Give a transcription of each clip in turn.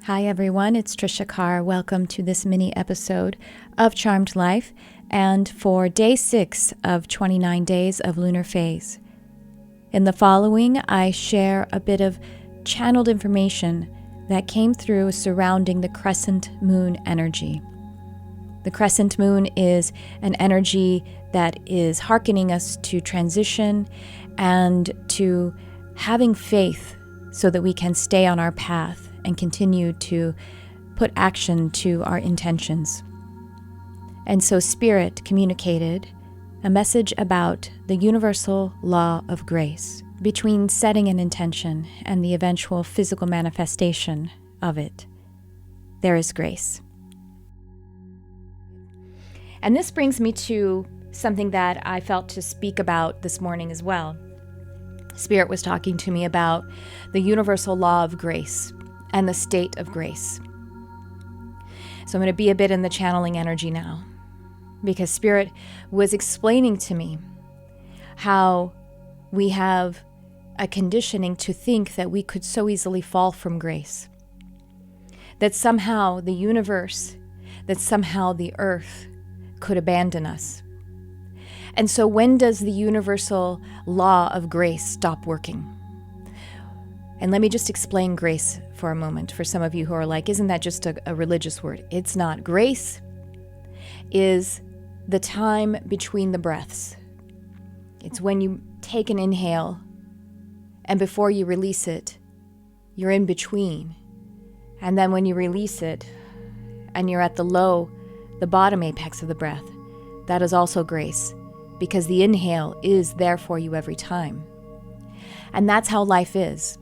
Hi everyone, it's Tricia Carr. Welcome to this mini episode of Charmed Life and for day 6 of 29 days of lunar phase. In the following, I share a bit of channeled information that came through surrounding the Crescent Moon energy. The Crescent Moon is an energy that is hearkening us to transition and to having faith so that we can stay on our path and continue to put action to our intentions. And so Spirit communicated a message about the universal law of grace between setting an intention and the eventual physical manifestation of it. There is grace. And this brings me to something that I felt to speak about this morning as well. Spirit was talking to me about the universal law of grace and the state of grace. So I'm going to be a bit in the channeling energy now, because Spirit was explaining to me how we have a conditioning to think that we could so easily fall from grace, that somehow the universe, that somehow the earth could abandon us. And so when does the universal law of grace stop working? And let me just explain grace for a moment for some of you who are like, isn't that just a religious word? It's not. Grace is the time between the breaths. It's when you take an inhale and before you release it, you're in between. And then when you release it and you're at the bottom apex of the breath, that is also grace, because the inhale is there for you every time. And that's how life is.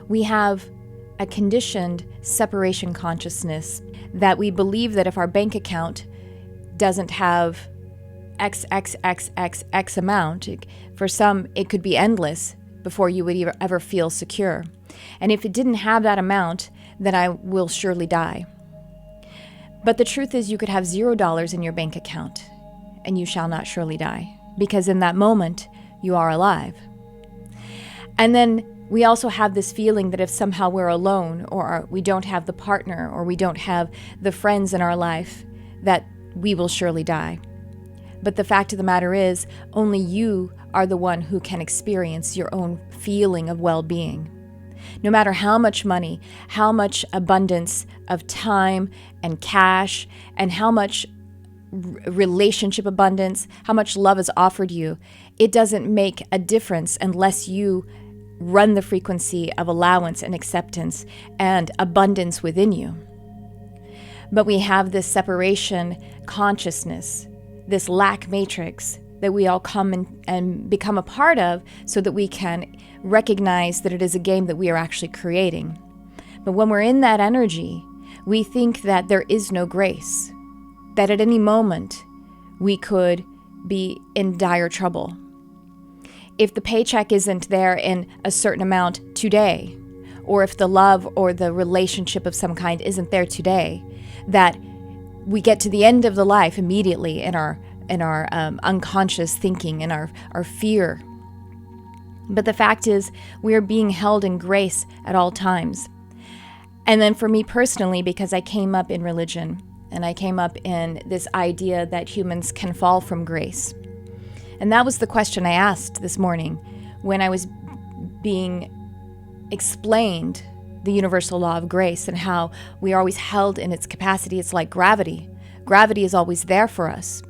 We have a conditioned separation consciousness that we believe that if our bank account doesn't have X amount, for some it could be endless before you would ever feel secure. And if it didn't have that amount, then I will surely die. But the truth is you could have $0 in your bank account and you shall not surely die, because in that moment you are alive. And then we also have this feeling that if somehow we're alone, or we don't have the partner, or we don't have the friends in our life, that we will surely die. But the fact of the matter is, only you are the one who can experience your own feeling of well-being. No matter how much money, how much abundance of time and cash, and how much relationship abundance, how much love is offered you, it doesn't make a difference unless you run the frequency of allowance and acceptance and abundance within you. But we have this separation consciousness, this lack matrix that we all come and become a part of so that we can recognize that it is a game that we are actually creating. But when we're in that energy, we think that there is no grace, that at any moment we could be in dire trouble. If the paycheck isn't there in a certain amount today, or if the love or the relationship of some kind isn't there today, that we get to the end of the life immediately in our unconscious thinking and our fear. But the fact is, we are being held in grace at all times. And then for me personally, because I came up in religion, and I came up in this idea that humans can fall from grace. And that was the question I asked this morning when I was being explained the universal law of grace and how we are always held in its capacity. It's like gravity. Gravity is always there for us.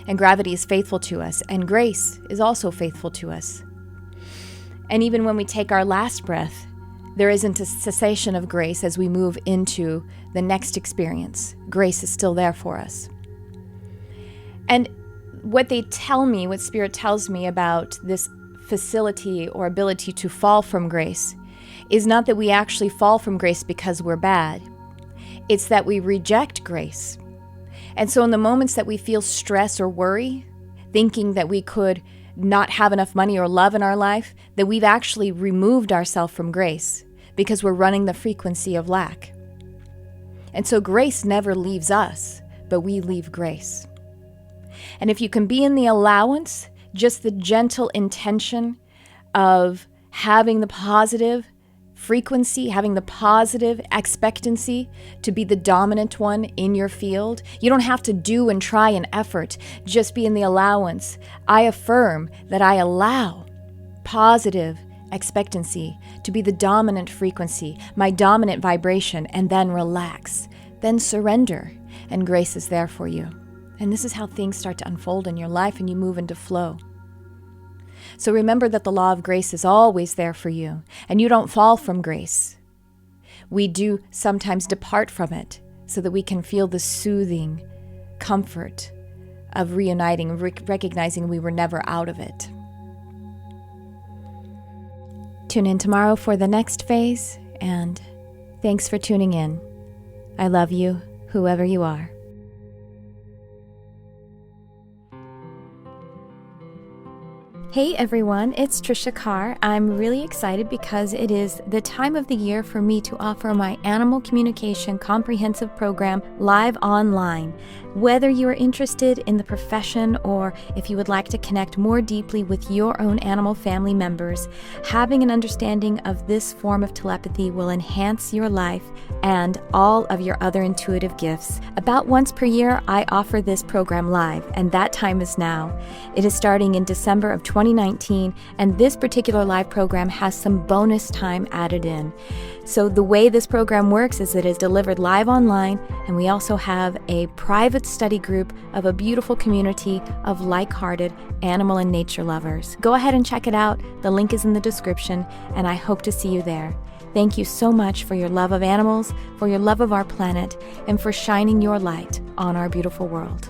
And gravity is faithful to us. And grace is also faithful to us. And even when we take our last breath, there isn't a cessation of grace as we move into the next experience. Grace is still there for us. And what Spirit tells me about this facility or ability to fall from grace is not that we actually fall from grace because we're bad. It's that we reject grace. And so in the moments that we feel stress or worry, thinking that we could not have enough money or love in our life, that we've actually removed ourselves from grace because we're running the frequency of lack. And so grace never leaves us, but we leave grace. And if you can be in the allowance, just the gentle intention of having the positive frequency, having the positive expectancy to be the dominant one in your field. You don't have to do and try an effort, just be in the allowance. I affirm that I allow positive expectancy to be the dominant frequency, my dominant vibration, and then relax. Then surrender, and grace is there for you. And this is how things start to unfold in your life and you move into flow. So remember that the law of grace is always there for you, and you don't fall from grace. We do sometimes depart from it so that we can feel the soothing comfort of reuniting, recognizing we were never out of it. Tune in tomorrow for the next phase, and thanks for tuning in. I love you, whoever you are. Hey everyone, it's Tricia Carr. I'm really excited because it is the time of the year for me to offer my Animal Communication Comprehensive Program live online. Whether you are interested in the profession or if you would like to connect more deeply with your own animal family members, having an understanding of this form of telepathy will enhance your life and all of your other intuitive gifts. About once per year, I offer this program live, and that time is now. It is starting in December of 2019, and this particular live program has some bonus time added in. So the way this program works is it is delivered live online, and we also have a private study group of a beautiful community of like-hearted animal and nature lovers. Go ahead and check it out. The link is in the description, and I hope to see you there. Thank you so much for your love of animals, for your love of our planet, and for shining your light on our beautiful world.